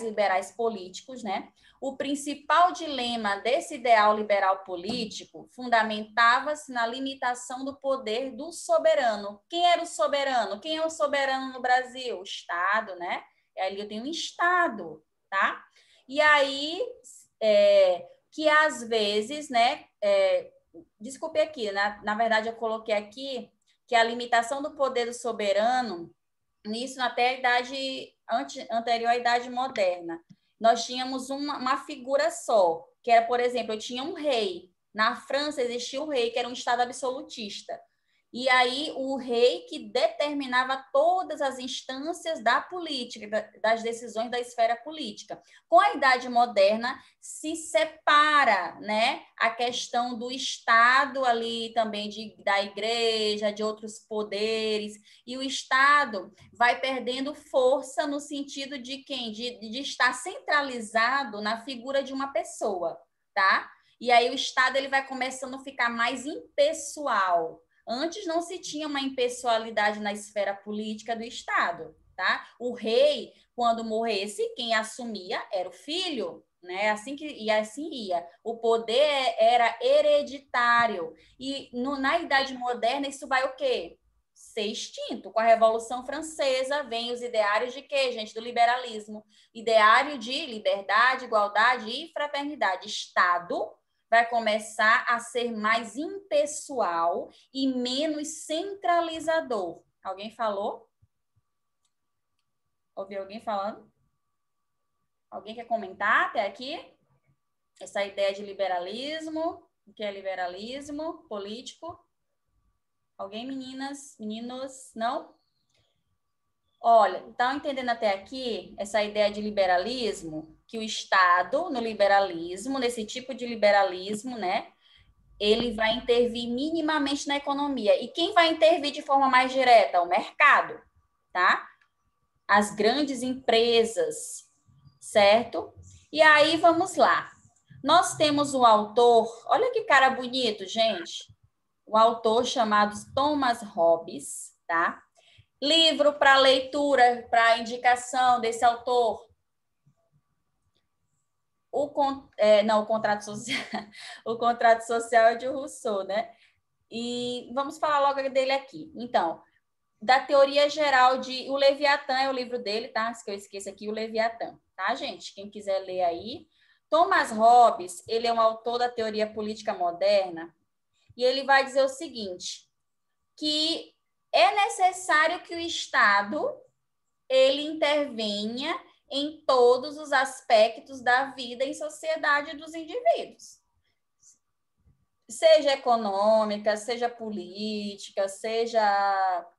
liberais políticos, né? O principal dilema desse ideal liberal político fundamentava-se na limitação do poder do soberano. Quem era o soberano? Quem é o soberano no Brasil? O Estado, né? E ali eu tenho um Estado, tá? E aí, que às vezes, né? Desculpe aqui, na verdade eu coloquei aqui que a limitação do poder do soberano, nisso até a idade anterior à Idade Moderna, nós tínhamos uma figura só, que era, por exemplo, eu tinha um rei. Na França existia um rei, que era um Estado absolutista. E aí o rei que determinava todas as instâncias da política, das decisões da esfera política. Com a Idade Moderna se separa, né, a questão do Estado ali também da igreja, de outros poderes, e o Estado vai perdendo força no sentido de quem? De estar centralizado na figura de uma pessoa, tá? E aí o Estado ele vai começando a ficar mais impessoal. Antes não se tinha uma impessoalidade na esfera política do Estado, tá? O rei, quando morresse, quem assumia era o filho, né? Assim ia. O poder era hereditário. E na Idade Moderna isso vai o quê? Ser extinto. Com a Revolução Francesa, vem os ideários de quê, gente? Do liberalismo. Ideário de liberdade, igualdade e fraternidade. Estado vai começar a ser mais impessoal e menos centralizador. Alguém falou? Ouviu alguém falando? Alguém quer comentar até aqui? Essa ideia de liberalismo, o que é liberalismo político? Alguém, meninas, meninos? Não? Olha, estão entendendo até aqui essa ideia de liberalismo? Que o Estado, no liberalismo, nesse tipo de liberalismo, né? Ele vai intervir minimamente na economia. E quem vai intervir de forma mais direta? O mercado, tá? As grandes empresas, certo? E aí, vamos lá. Nós temos um autor, olha que cara bonito, gente. Um autor chamado Thomas Hobbes, tá? Livro para leitura, para indicação desse autor. O contrato social, o contrato social é de Rousseau, né? E vamos falar logo dele aqui. Então, da teoria geral de... O Leviatã é o livro dele, tá? Se eu esqueço aqui, o Leviatã, tá, gente? Quem quiser ler aí. Thomas Hobbes, ele é um autor da teoria política moderna e ele vai dizer o seguinte, que é necessário que o Estado ele intervenha em todos os aspectos da vida em sociedade dos indivíduos. Seja econômica, seja política, seja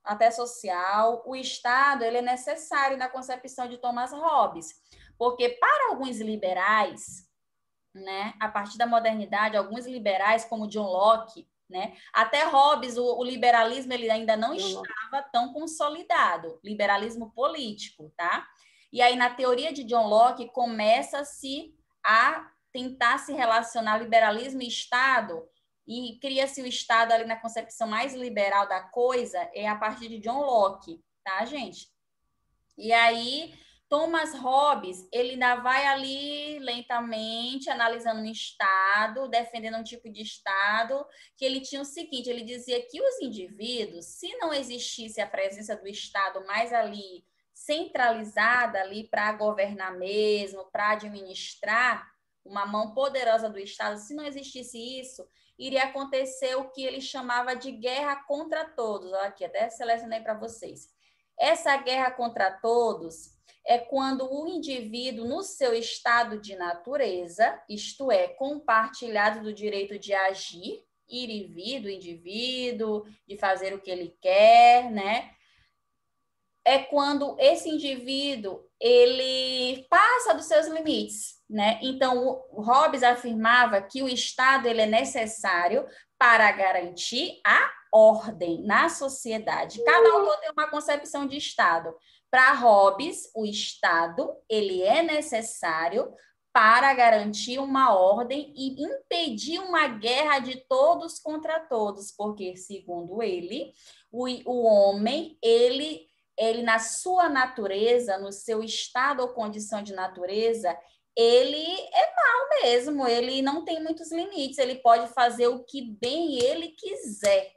até social, o Estado ele é necessário na concepção de Thomas Hobbes, porque para alguns liberais, né, a partir da modernidade, alguns liberais como John Locke, né, até Hobbes, o liberalismo ele ainda não estava tão consolidado, liberalismo político, tá? E aí na teoria de John Locke começa-se a tentar se relacionar liberalismo e Estado e cria-se o Estado ali na concepção mais liberal da coisa, é a partir de John Locke, tá, gente? E aí, Thomas Hobbes, ele ainda vai ali lentamente analisando um Estado, defendendo um tipo de Estado, que ele tinha o seguinte, ele dizia que os indivíduos, se não existisse a presença do Estado mais ali centralizada ali para governar mesmo, para administrar, uma mão poderosa do Estado, se não existisse isso, iria acontecer o que ele chamava de guerra contra todos. Olha aqui, até selecionei para vocês. Essa guerra contra todos é quando o indivíduo, no seu estado de natureza, isto é, compartilhado do direito de agir, ir e vir do indivíduo, de fazer o que ele quer, né? É quando esse indivíduo ele passa dos seus limites, né? Então, o Hobbes afirmava que o Estado ele é necessário para garantir a ordem na sociedade. Cada autor tem uma concepção de Estado. Para Hobbes, o Estado ele é necessário para garantir uma ordem e impedir uma guerra de todos contra todos, porque, segundo ele, o homem, ele na sua natureza, no seu estado ou condição de natureza, ele é mau mesmo, ele não tem muitos limites, ele pode fazer o que bem ele quiser,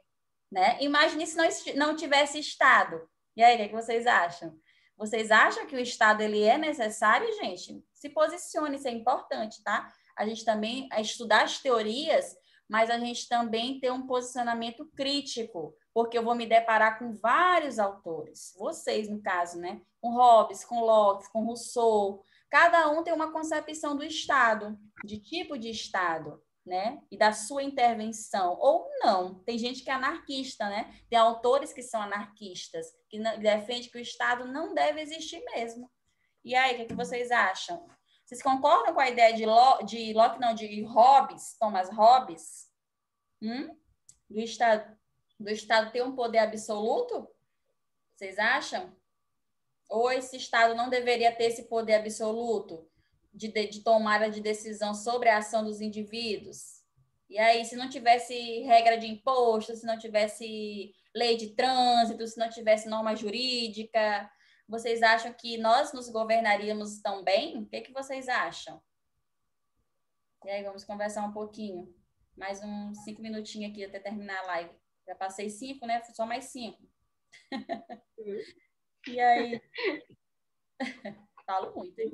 né? Imagine se não tivesse Estado. E aí, o que vocês acham? Vocês acham que o Estado ele é necessário, gente? Se posicione, isso é importante, tá? A gente também estudar as teorias, mas a gente também ter um posicionamento crítico, porque eu vou me deparar com vários autores, vocês, no caso, né? Com Hobbes, com Locke, com Rousseau. Cada um tem uma concepção do Estado, de tipo de Estado, né? E da sua intervenção, ou não. Tem gente que é anarquista, né? Tem autores que são anarquistas, que defendem que o Estado não deve existir mesmo. E aí, o que vocês acham? Vocês concordam com a ideia de Locke, não, de Hobbes, Thomas Hobbes? Do Estado ter um poder absoluto? Vocês acham? Ou esse Estado não deveria ter esse poder absoluto? de tomada de decisão sobre a ação dos indivíduos? E aí, se não tivesse regra de imposto, se não tivesse lei de trânsito, se não tivesse norma jurídica, vocês acham que nós nos governaríamos tão bem? O que que vocês acham? E aí, vamos conversar um pouquinho. Mais uns 5 minutinhos aqui até terminar a live. Já passei 5, né? Só mais 5. E aí, falo muito, hein?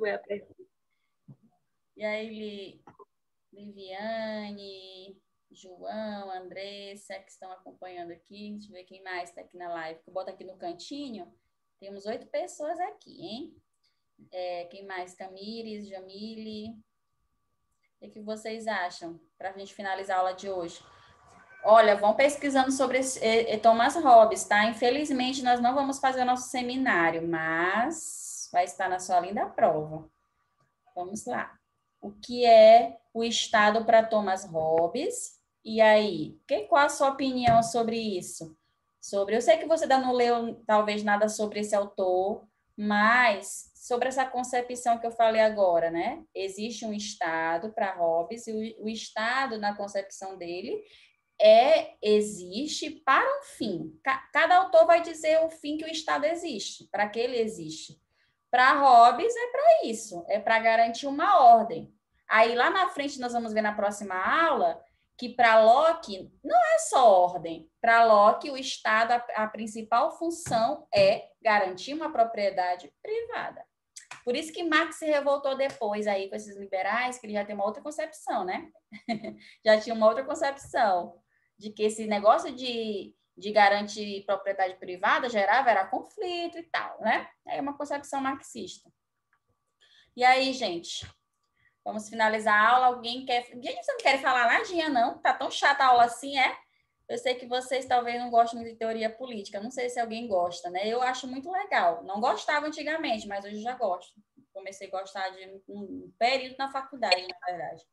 E aí, Liviane, João, Andressa, que estão acompanhando aqui. Deixa eu ver quem mais está aqui na live. Eu boto aqui no cantinho. Temos 8 pessoas aqui, hein? Quem mais? Tamires, Jamile. O que vocês acham? Para a gente finalizar a aula de hoje. Olha, vão pesquisando sobre Thomas Hobbes, tá? Infelizmente, nós não vamos fazer o nosso seminário, mas vai estar na sua linda prova. Vamos lá. O que é o Estado para Thomas Hobbes? E aí, qual a sua opinião sobre isso? Eu sei que você ainda não leu, talvez, nada sobre esse autor, mas sobre essa concepção que eu falei agora, né? Existe um Estado para Hobbes, e o Estado, na concepção dele, existe para um fim. Cada autor vai dizer o fim que o Estado existe, para que ele existe. Para Hobbes é para isso, é para garantir uma ordem. Aí lá na frente nós vamos ver na próxima aula que para Locke não é só ordem. Para Locke o Estado, a principal função é garantir uma propriedade privada. Por isso que Marx se revoltou depois aí com esses liberais, que ele já tem uma outra concepção, né? Já tinha uma outra concepção de que esse negócio de garantir propriedade privada era conflito e tal, né? É uma concepção marxista. E aí, gente, vamos finalizar a aula. Alguém quer... Gente, vocês não querem falar nadinha, não? Tá tão chata a aula assim, é? Eu sei que vocês talvez não gostem muito de teoria política. Não sei se alguém gosta, né? Eu acho muito legal. Não gostava antigamente, mas hoje já gosto. Comecei a gostar de um período na faculdade, na verdade.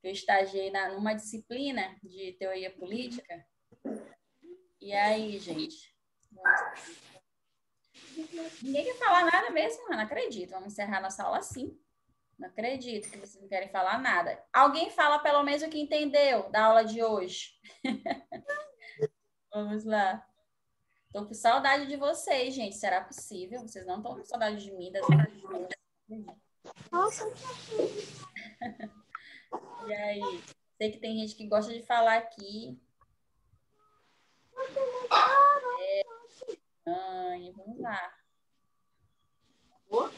Eu estagiei numa disciplina de teoria política. E aí, gente? Ninguém quer falar nada mesmo, não acredito. Vamos encerrar nossa aula assim. Não acredito que vocês não querem falar nada. Alguém fala pelo menos o que entendeu da aula de hoje. Vamos lá. Estou com saudade de vocês, gente. Será possível? Vocês não estão com saudade de mim? Nossa. E aí? Sei que tem gente que gosta de falar aqui. Vamos lá. O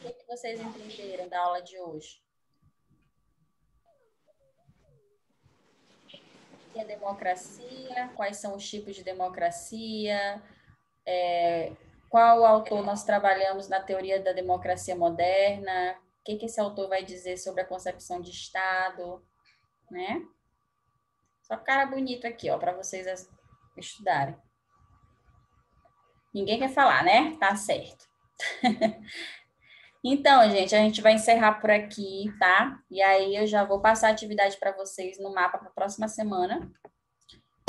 que vocês entenderam da aula de hoje? O que é democracia? Quais são os tipos de democracia? Qual autor nós trabalhamos na teoria da democracia moderna? O que esse autor vai dizer sobre a concepção de Estado? Né? Só cara bonito aqui, ó, para vocês estudarem. Ninguém quer falar, né? Tá certo. Então, gente, a gente vai encerrar por aqui, tá? E aí eu já vou passar a atividade para vocês no mapa para a próxima semana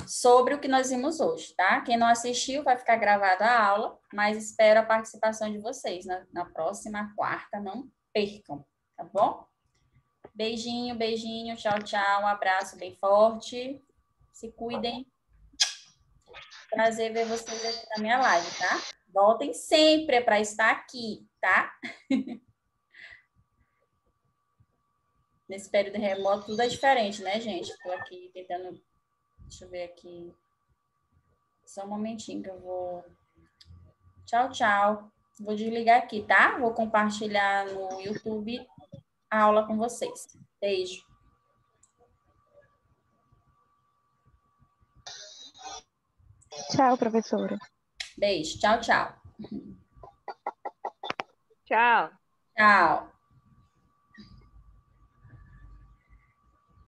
sobre o que nós vimos hoje, tá? Quem não assistiu vai ficar gravada a aula, mas espero a participação de vocês na próxima quarta, não percam, tá bom? Beijinho, beijinho, tchau, tchau, um abraço bem forte, se cuidem. Prazer ver vocês aqui na minha live, tá? Voltem sempre para estar aqui, tá? Nesse período remoto, tudo é diferente, né, gente? Estou aqui tentando... Deixa eu ver aqui. Só um momentinho que eu vou... Tchau, tchau. Vou desligar aqui, tá? Vou compartilhar no YouTube a aula com vocês. Beijo. Tchau, professora. Beijo. Tchau, tchau. Tchau. Tchau.